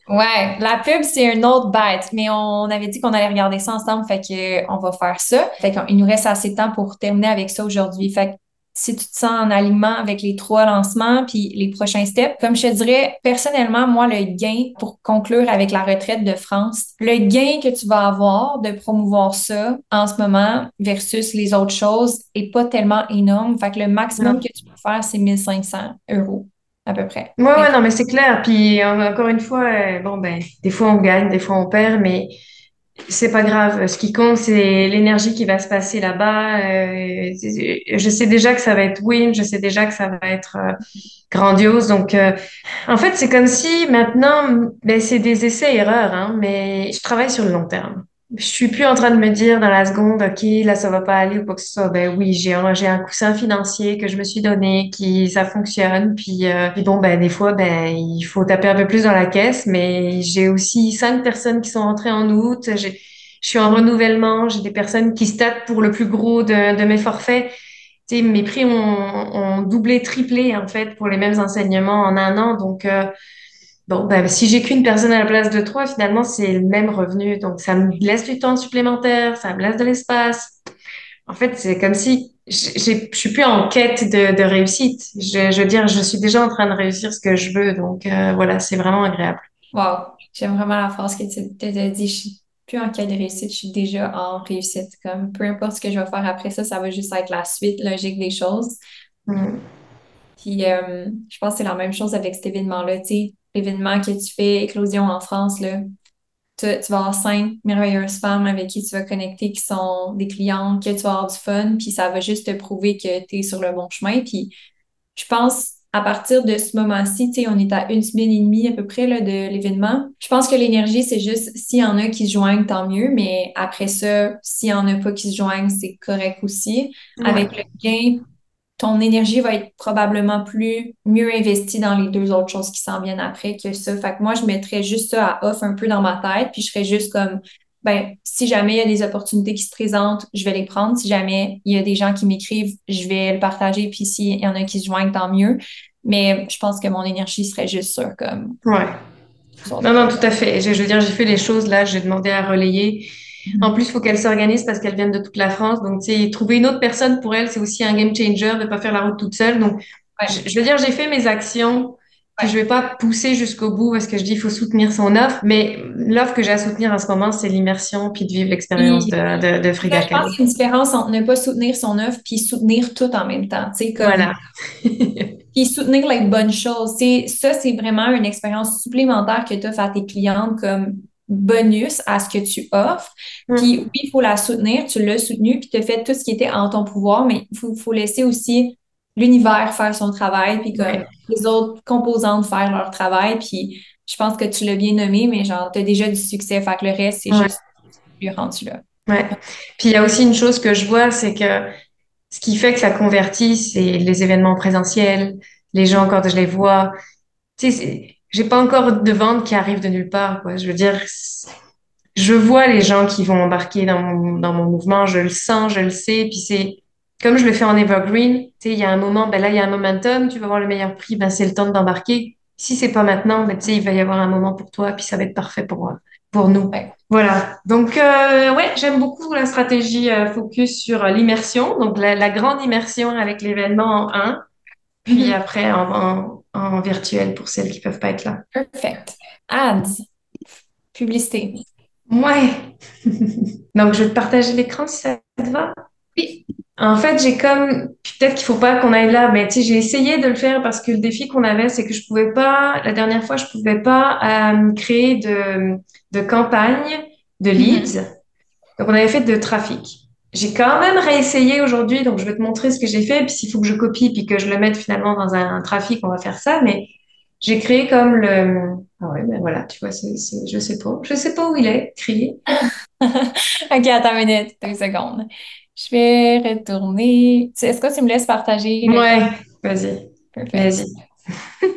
Ouais, la pub, c'est une autre bête, mais on avait dit qu'on allait regarder ça ensemble, fait que on va faire ça. Fait qu'il nous reste assez de temps pour terminer avec ça aujourd'hui. Fait que si tu te sens en alignement avec les trois lancements puis les prochains steps, comme je te dirais, personnellement, moi, le gain pour conclure avec la retraite de France, le gain que tu vas avoir de promouvoir ça en ce moment versus les autres choses est pas tellement énorme. Fait que le maximum que Non. tu peux faire, c'est 1 500 € à peu près. Ouais, ouais, non, mais c'est clair. Puis encore une fois, bon ben, des fois on gagne, des fois on perd, mais c'est pas grave. Ce qui compte, c'est l'énergie qui va se passer là-bas. Je sais déjà que ça va être win, je sais déjà que ça va être grandiose. Donc, en fait, c'est comme si maintenant, ben, c'est des essais-erreurs, hein, mais je travaille sur le long terme. Je suis plus en train de me dire dans la seconde, OK, là, ça va pas aller ou quoi que ce soit. Ben oui, j'ai un coussin financier que je me suis donné, qui, ça fonctionne. Puis bon, ben, des fois, ben, il faut taper un peu plus dans la caisse, mais j'ai aussi 5 personnes qui sont entrées en août. Je suis en renouvellement. J'ai des personnes qui stackent pour le plus gros de mes forfaits. Tu sais, mes prix ont doublé, triplé en fait pour les mêmes enseignements en un an. Donc, bon, ben, si j'ai qu'une personne à la place de trois, finalement, c'est le même revenu. Donc, ça me laisse du temps supplémentaire, ça me laisse de l'espace. En fait, c'est comme si je suis plus en quête de réussite. Je veux dire, je suis déjà en train de réussir ce que je veux. Donc, voilà, c'est vraiment agréable. Wow, j'aime vraiment la phrase que tu as dit. Je suis plus en quête de réussite, je suis déjà en réussite. Comme peu importe ce que je vais faire après ça, ça va juste être la suite logique des choses. Mm. Puis je pense que c'est la même chose avec cet événement-là. Tu sais, l'événement que tu fais, Éclosion en France, là, tu vas avoir 5 merveilleuses femmes avec qui tu vas connecter, qui sont des clientes, que tu vas avoir du fun, puis ça va juste te prouver que tu es sur le bon chemin. Puis je pense, à partir de ce moment-ci, tu sais, on est à 1 semaine et demie à peu près là, de l'événement. Je pense que l'énergie, c'est juste s'il y en a qui se joignent, tant mieux, mais après ça, s'il y en a pas qui se joignent, c'est correct aussi. Avec le Ouais. gain, ton énergie va être probablement mieux investie dans les deux autres choses qui s'en viennent après que ça. Fait que moi, je mettrais juste ça à off un peu dans ma tête, puis je serais juste comme, ben, si jamais il y a des opportunités qui se présentent, je vais les prendre. Si jamais il y a des gens qui m'écrivent, je vais le partager, puis s'il y en a qui se joignent, tant mieux. Mais je pense que mon énergie serait juste sur comme Ouais. les autres Non, non, choses. tout à fait. Je veux dire, j'ai fait les choses là, j'ai demandé à relayer. En plus, il faut qu'elles s'organisent parce qu'elles viennent de toute la France. Donc, tu sais, trouver une autre personne pour elles, c'est aussi un game changer de pas faire la route toute seule. Donc, Ouais, je veux dire, j'ai fait mes actions. Puis je ouais. vais pas pousser jusqu'au bout parce que je dis il faut soutenir son offre. Mais l'offre que j'ai à soutenir en ce moment, c'est l'immersion puis de vivre l'expérience Puis, de là, Frida je pense Kahlo. qu'il y a une différence entre ne pas soutenir son œuvre puis soutenir tout en même temps. Tu sais, comme Voilà. puis soutenir les bonnes choses. Ça, c'est vraiment une expérience supplémentaire que tu offres à tes clientes comme bonus à ce que tu offres. Puis oui, Mm. il faut la soutenir, tu l'as soutenue, puis tu as fait tout ce qui était en ton pouvoir, mais faut laisser aussi l'univers faire son travail, puis comme Ouais. les autres composantes faire leur travail. Puis je pense que tu l'as bien nommé, mais genre, tu as déjà du succès, fait que le reste, c'est Ouais. juste plus rendu là. Ouais. Puis il y a aussi une chose que je vois, c'est que ce qui fait que ça convertit, c'est les événements présentiels, les gens quand je les vois. Tu sais, j'ai pas encore de vente qui arrive de nulle part, quoi. Je veux dire, je vois les gens qui vont embarquer dans mon mouvement, je le sens, je le sais, puis c'est comme je le fais en evergreen, tu sais, il y a un moment, ben là, il y a un momentum, tu vas avoir le meilleur prix, ben c'est le temps d'embarquer. Si c'est pas maintenant, ben tu sais, il va y avoir un moment pour toi, puis ça va être parfait pour nous. Ouais. Voilà. Donc, ouais, j'aime beaucoup la stratégie focus sur l'immersion, donc la grande immersion avec l'événement en un, puis Mhm. après en virtuel pour celles qui peuvent pas être là. Perfect. Ads, publicité. Ouais. Donc, je vais te partager l'écran si ça te va. Oui. En fait, j'ai comme, puis peut-être qu'il faut pas qu'on aille là, mais tu sais, j'ai essayé de le faire parce que le défi qu'on avait, c'est que je pouvais pas, la dernière fois, je pouvais pas créer de campagne de Mhm. leads. Donc, on avait fait de trafic. J'ai quand même réessayé aujourd'hui, donc je vais te montrer ce que j'ai fait. Puis s'il faut que je copie puis que je le mette finalement dans un trafic, on va faire ça. Mais j'ai créé comme le, ah ouais, ben voilà, tu vois, je sais pas où il est, créé. OK, attends une minute, 2 secondes. Je vais retourner. Est-ce que tu me laisses partager l'écran? Ouais, vas-y, Perfect. vas-y.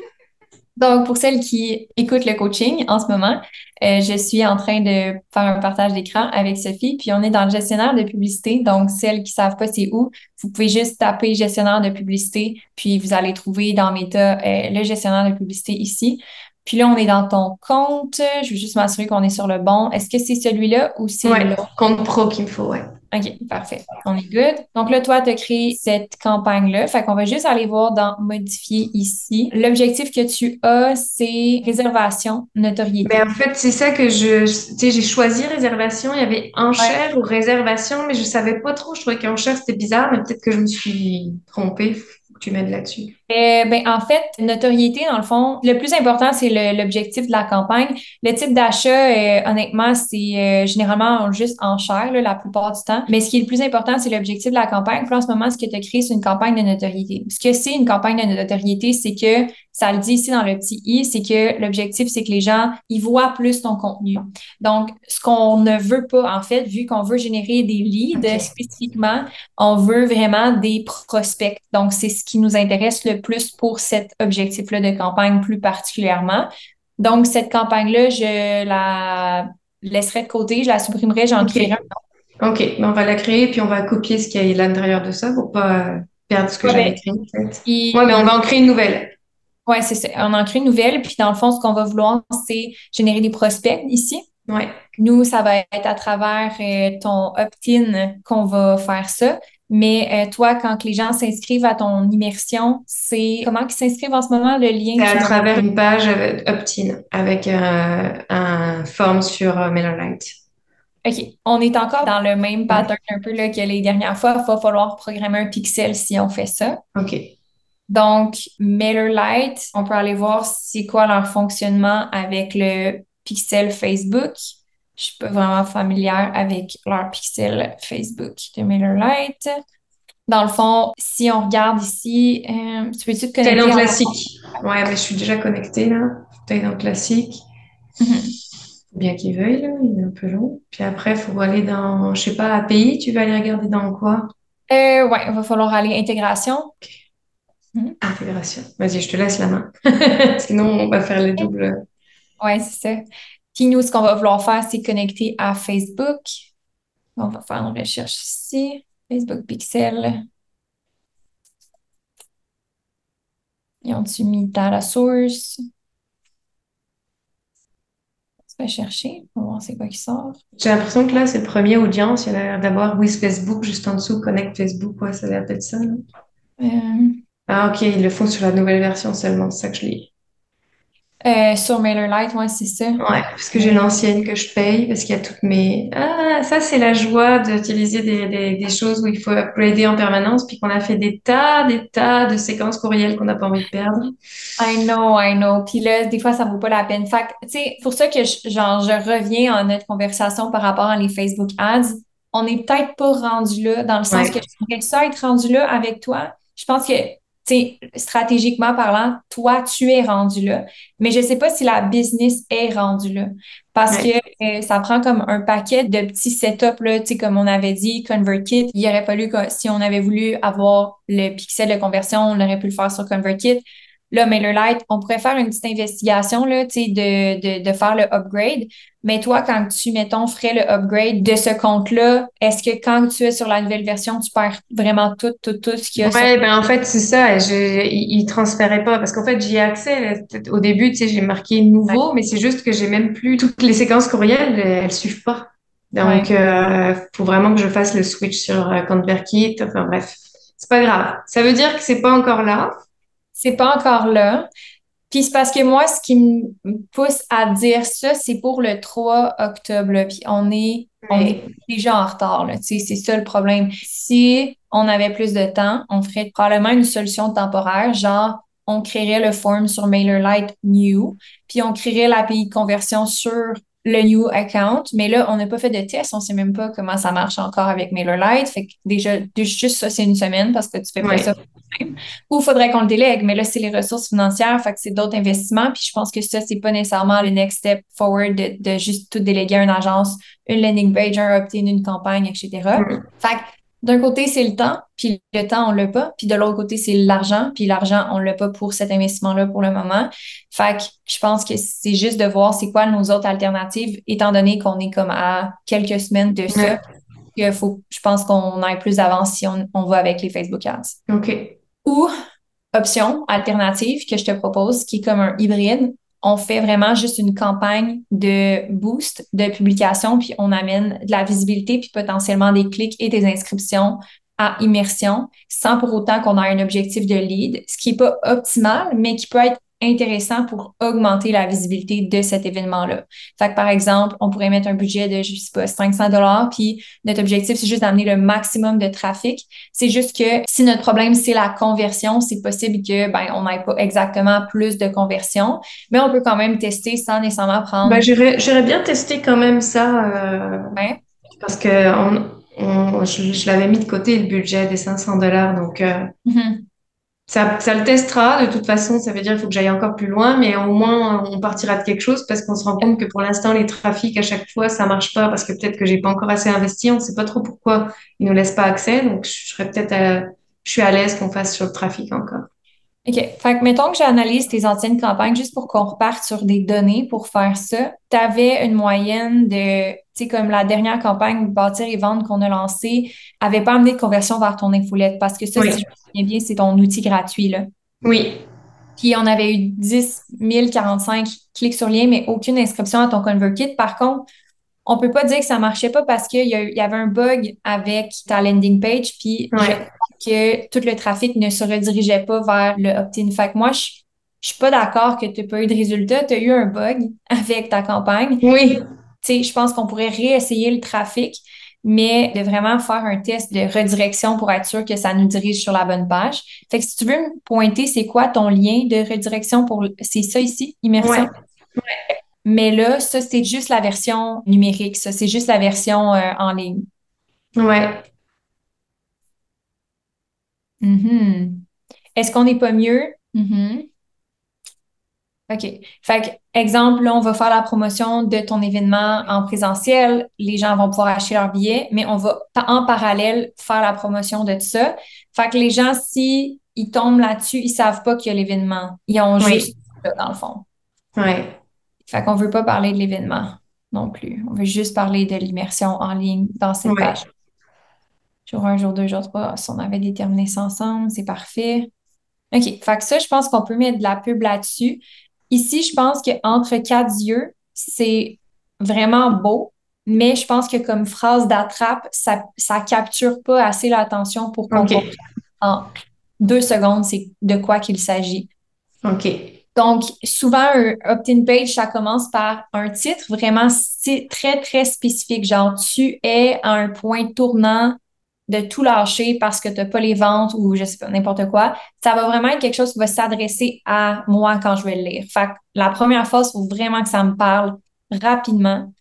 Donc, pour celles qui écoutent le coaching en ce moment, je suis en train de faire un partage d'écran avec Sophie, puis on est dans le gestionnaire de publicité. Donc, celles qui savent pas c'est où, vous pouvez juste taper gestionnaire de publicité, puis vous allez trouver dans Meta le gestionnaire de publicité ici. Puis là, on est dans ton compte. Je veux juste m'assurer qu'on est sur le bon. Est-ce que c'est celui-là ou c'est Ouais, l'autre? compte pro qu'il me faut, ouais. OK, parfait. On est good. Donc là, toi, tu as créé cette campagne-là. Fait qu'on va juste aller voir dans modifier ici. L'objectif que tu as, c'est réservation, Ben, notoriété. en fait, c'est ça que tu sais, j'ai choisi réservation. Il y avait Ouais. enchère ou réservation, mais je savais pas trop. Je trouvais qu'enchère, c'était bizarre, mais peut-être que je me suis trompée. Faut que tu m'aides là-dessus. Ben, en fait, notoriété, dans le fond, le plus important, c'est l'objectif de la campagne. Le type d'achat, honnêtement, c'est généralement juste en chair, là, la plupart du temps. Mais ce qui est le plus important, c'est l'objectif de la campagne. Puis là, en ce moment, ce que tu as créé, c'est une campagne de notoriété. Ce que c'est une campagne de notoriété, c'est que, ça le dit ici dans le petit i, c'est que l'objectif, c'est que les gens, ils voient plus ton contenu. Donc, ce qu'on ne veut pas, en fait, vu qu'on veut générer des leads OK. spécifiquement, on veut vraiment des prospects. Donc, c'est ce qui nous intéresse le plus pour cet objectif-là de campagne plus particulièrement. Donc, cette campagne-là, je la laisserai de côté, je la supprimerai, j'en OK. créerai OK. Ben, on va la créer, puis on va copier ce qu'il y a à l'intérieur de ça pour pas perdre ce que un. Ouais, j'avais ben, créé, en fait. Ouais, mais on puis, va en créer une nouvelle. ouais, c'est ça. On en crée une nouvelle, puis dans le fond, ce qu'on va vouloir, c'est générer des prospects ici. Ouais. Nous, ça va être à travers ton opt-in qu'on va faire ça. Mais toi, quand que les gens s'inscrivent à ton immersion, c'est comment qu'ils s'inscrivent en ce moment, le lien C'est que tu à m'as travers une page opt-in avec un form sur MailerLite. OK. On est encore dans le même pattern un peu là, que les dernières fois. Il va falloir programmer un pixel si on fait ça. OK. Donc, MailerLite, on peut aller voir c'est quoi leur fonctionnement avec le pixel Facebook. Je suis pas vraiment familière avec leur pixel Facebook de MailerLite. Dans le fond, si on regarde ici, tu peux-tu te T'es dans connecter à... classique. Ouais, mais je suis déjà connectée là. T'es dans classique. Mhm. Faut bien qu'il veuille, là. Il est un peu long. Puis après, il faut aller dans, je sais pas, API. Tu vas aller regarder dans quoi? Ouais, il va falloir aller intégration. Mhm. Intégration. Vas-y, je te laisse la main. Sinon, on va faire les doubles. Ouais, c'est ça. Puis nous, ce qu'on va vouloir faire, c'est connecter à Facebook. On va faire une recherche ici. Facebook Pixel. Ils ont-tu mis data source? Je vais chercher. On va voir c'est quoi qui sort. J'ai l'impression que là, c'est le premier audience. Il y en a l'air d'avoir With Facebook juste en dessous, Connect Facebook. Ouais, ça a l'air d'être ça, là. Euh, Ah, ok, ils le font sur la nouvelle version seulement, c'est ça que je lis. sur MailerLite, ouais, c'est ça. Ouais, parce que j'ai l'ancienne que je paye, parce qu'il y a toutes mes... Ah, ça, c'est la joie d'utiliser des choses où il faut upgrader en permanence, puis qu'on a fait des tas de séquences courriels qu'on n'a pas envie de perdre. I know, I know. Puis là, des fois, ça vaut pas la peine. Fait que, tu sais, pour ça que je reviens à notre conversation par rapport à les Facebook Ads. On n'est peut-être pas rendu là, dans le sens que Ouais, j'aimerais ça être rendu là avec toi. Je pense que, tu sais, stratégiquement parlant, toi, tu es rendu là. Mais je sais pas si la business est rendue là. Parce que ouais. ça prend comme un paquet de petits setups, là, tu sais, comme on avait dit, ConvertKit. Il aurait fallu que, si on avait voulu avoir le pixel de conversion, on aurait pu le faire sur ConvertKit. Là, MailerLite, on pourrait faire une petite investigation là, tu sais, de faire le upgrade. Mais toi, quand tu, mettons, ferais le upgrade de ce compte-là, est-ce que quand tu es sur la nouvelle version, tu perds vraiment tout ce qu'il y a sur... Ouais, ben en fait, c'est ça. Il transférait pas parce qu'en fait, j'y ai accès. Au début, tu sais, j'ai marqué nouveau, mais c'est juste que j'ai même plus toutes les séquences courriels, elles suivent pas. Donc, Ouais. faut vraiment que je fasse le switch sur ConvertKit. Enfin bref, c'est pas grave. Ça veut dire que c'est pas encore là. C'est pas encore là. Puis c'est parce que moi, ce qui me pousse à dire ça, c'est pour le 3 octobre, là. Puis on est Mais déjà en retard, là. Tu sais, c'est ça le problème. Si on avait plus de temps, on ferait probablement une solution temporaire, genre on créerait le form sur MailerLite New, puis on créerait l'API de conversion sur le New account. Mais là, on n'a pas fait de test, on sait même pas comment ça marche encore avec MailerLite. Fait que déjà, juste ça, c'est une semaine parce que tu fais pas ça ouais, toi-même. Ou il faudrait qu'on le délègue, mais là, c'est les ressources financières, fait que c'est d'autres investissements. Puis je pense que ça, c'est pas nécessairement le next step forward de juste tout déléguer à une agence, une landing page, un opt-in, une campagne, etc. Mm. Fait que d'un côté, c'est le temps, puis le temps, on l'a pas. Puis de l'autre côté, c'est l'argent, puis l'argent, on l'a pas pour cet investissement-là pour le moment. Fait que je pense que c'est juste de voir c'est quoi nos autres alternatives, étant donné qu'on est comme à quelques semaines de ça, Ouais, qu'il faut, je pense qu'on aille plus d'avance si on va avec les Facebook Ads. ok. Ou option alternative que je te propose, qui est comme un hybride. On fait vraiment juste une campagne de boost de publication, puis on amène de la visibilité, puis potentiellement des clics et des inscriptions à immersion, sans pour autant qu'on ait un objectif de lead, ce qui est pas optimal, mais qui peut être intéressant pour augmenter la visibilité de cet événement-là. Fait que par exemple, on pourrait mettre un budget de, je sais pas, 500 dollars, puis notre objectif, c'est juste d'amener le maximum de trafic. C'est juste que si notre problème, c'est la conversion, c'est possible que, ben, on n'ait pas exactement plus de conversion, mais on peut quand même tester sans nécessairement Bah, prendre, j'irais bien tester quand même ça, hein. parce que je l'avais mis de côté le budget des 500 dollars, donc Mhm. ça le testera. De toute façon, ça veut dire qu'il faut que j'aille encore plus loin, mais au moins on partira de quelque chose parce qu'on se rend compte que pour l'instant les trafics à chaque fois ça marche pas parce que peut-être que j'ai pas encore assez investi. On sait pas trop pourquoi ils nous laissent pas accès, donc je suis à l'aise qu'on fasse sur le trafic encore. OK. Fait que mettons que j'analyse tes anciennes campagnes juste pour qu'on reparte sur des données pour faire ça. Tu avais une moyenne de, tu sais, comme la dernière campagne Bâtir et vendre qu'on a lancée, avait pas amené de conversion vers ton infolette parce que ça, si je Oui, me souviens bien, c'est ton outil gratuit, là. oui, Puis on avait eu 10 045 clics sur lien, mais aucune inscription à ton ConvertKit. Par contre, on peut pas dire que ça marchait pas parce il y avait un bug avec ta landing page, puis je crois ouais, que tout le trafic ne se redirigeait pas vers le opt-in. Fait que moi, je suis pas d'accord que tu n'as pas eu de résultat. Tu as eu un bug avec ta campagne. oui, Tu sais, je pense qu'on pourrait réessayer le trafic, mais de vraiment faire un test de redirection pour être sûr que ça nous dirige sur la bonne page. Fait que si tu veux me pointer, c'est quoi ton lien de redirection pour, c'est ça ici, immersion? ouais, Mais là, ça, c'est juste la version numérique. Ça, c'est juste la version en ligne. ouais. Mhm. Est-ce qu'on n'est pas mieux? Mhm. OK. Fait que, exemple, là, on va faire la promotion de ton événement en présentiel. Les gens vont pouvoir acheter leurs billets, mais on va en parallèle faire la promotion de tout ça. Fait que les gens, si ils tombent là-dessus, ils savent pas qu'il y a l'événement. Ils ont Oui, juste ça, dans le fond. ouais, Fait qu'on veut pas parler de l'événement non plus. On veut juste parler de l'immersion en ligne dans cette page. ouais. Jour un, jour 2, jour 3. Si on avait déterminé ça ensemble, c'est parfait. OK. Fait que ça, je pense qu'on peut mettre de la pub là-dessus. Ici, je pense qu'entre quatre yeux, c'est vraiment beau, mais je pense que comme phrase d'attrape, ça capture pas assez l'attention pour qu'on Ok, comprenne en 2 secondes c'est de quoi qu'il s'agit. ok, Donc, souvent, un opt-in page, ça commence par un titre vraiment très, très spécifique. Genre, tu es à un point tournant de tout lâcher parce que tu n'as pas les ventes ou je sais pas, n'importe quoi. Ça va vraiment être quelque chose qui va s'adresser à moi quand je vais le lire. Fait que la première phase, il faut vraiment que ça me parle rapidement.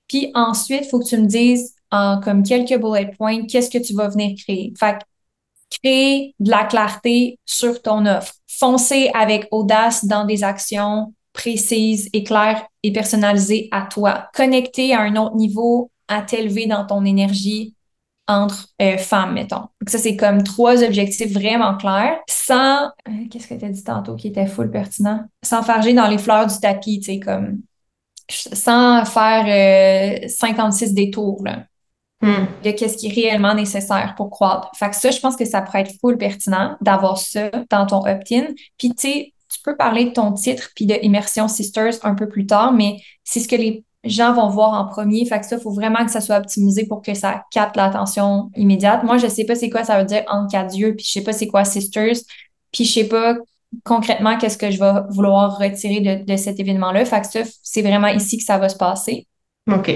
Puis ensuite, il faut que tu me dises en comme quelques bullet points, qu'est-ce que tu vas venir créer. Fait que créer de la clarté sur ton offre. Foncer avec audace dans des actions précises et claires et personnalisées à toi. Connecter à un autre niveau, à t'élever dans ton énergie entre femmes, mettons. Donc ça, c'est comme 3 objectifs vraiment clairs, sans, qu'est-ce que tu as dit tantôt qui était full pertinent? Sans farger dans les fleurs du tapis, tu sais, comme, sans faire 56 détours, là hmm, de qu'est-ce qui est réellement nécessaire pour croître. Fait que ça, je pense que ça pourrait être full pertinent d'avoir ça dans ton opt-in. Puis, tu sais, tu peux parler de ton titre puis de Immersion Sisters un peu plus tard, mais c'est ce que les gens vont voir en premier. Fait que ça, il faut vraiment que ça soit optimisé pour que ça capte l'attention immédiate. Moi, je sais pas c'est quoi ça veut dire entre quatre yeux, puis je sais pas c'est quoi Sisters, puis je sais pas concrètement qu'est-ce que je vais vouloir retirer de cet événement-là. Fait que ça, c'est vraiment ici que ça va se passer. ok.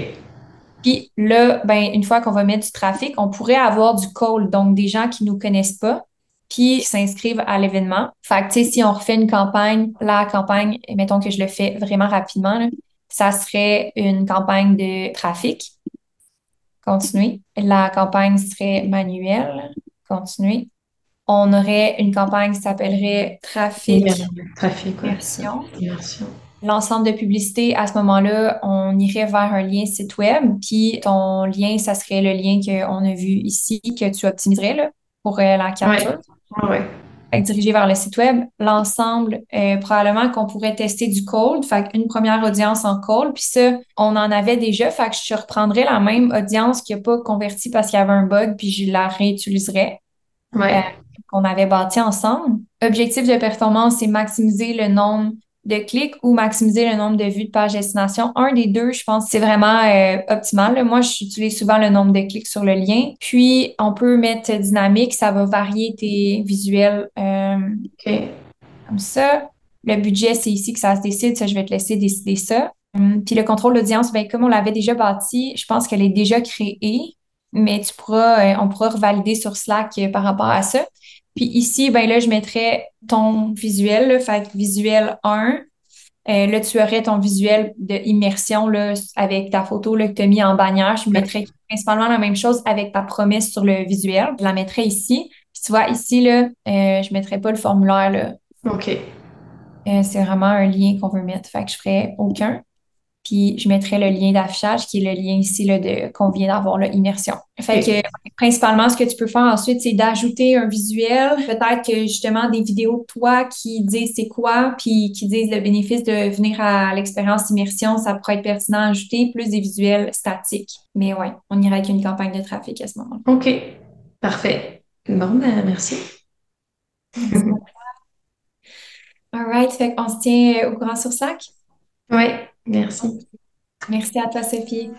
Puis là, ben, une fois qu'on va mettre du trafic, on pourrait avoir du cold, donc des gens qui nous connaissent pas, puis qui s'inscrivent à l'événement. Fait que, tu sais, si on refait une campagne, la campagne, mettons que je le fais vraiment rapidement, là, ça serait une campagne de trafic. Continuer. La campagne serait manuelle. Continuer. On aurait une campagne qui s'appellerait trafic Trafic, ouais, ça. immersion. Immersion. L'ensemble de publicité, à ce moment-là, on irait vers un lien site web, puis ton lien, ça serait le lien qu'on a vu ici, que tu optimiserais là, pour la Ouais, capture. ouais, ouais. Fait que diriger vers le site web. L'ensemble, probablement qu'on pourrait tester du cold, fait une première audience en cold, puis ça, on en avait déjà, fait que je reprendrais la même audience qui n'a pas converti parce qu'il y avait un bug, puis je la réutiliserais, euh, Ouais. qu'on avait bâti ensemble. Objectif de performance, c'est maximiser le nombre de clics ou maximiser le nombre de vues de page destination. Un des deux, je pense, c'est vraiment optimal, là. Moi, j'utilise souvent le nombre de clics sur le lien. Puis, on peut mettre dynamique, ça va varier tes visuels Ok. comme ça. Le budget, c'est ici que ça se décide. Ça, je vais te laisser décider ça. Puis le contrôle d'audience, ben, comme on l'avait déjà bâti, je pense qu'elle est déjà créée, mais on pourra revalider sur Slack par rapport à ça. Puis ici, ben là, je mettrais ton visuel, là, fait que visuel 1. Là, tu aurais ton visuel de immersion là, avec ta photo là, que tu as mis en bannière. Je mettrais principalement la même chose avec ta promesse sur le visuel. Je la mettrais ici. Puis tu vois, ici, là, je mettrais pas le formulaire, là. Ok. C'est vraiment un lien qu'on veut mettre. Fait que je ferais aucun. Puis je mettrais le lien d'affichage qui est le lien ici là, qu'on vient d'avoir, l'immersion. Fait que Ok. principalement, ce que tu peux faire ensuite, c'est d'ajouter un visuel. Peut-être que justement des vidéos de toi qui disent c'est quoi, puis qui disent le bénéfice de venir à l'expérience immersion, ça pourrait être pertinent à ajouter, plus des visuels statiques. Mais ouais, on irait avec une campagne de trafic à ce moment-là. Ok. Parfait. Bon, ben, merci. Merci. All right, fait qu'on se tient au courant sur Slack. Ouais, merci. Merci à toi, Sophie.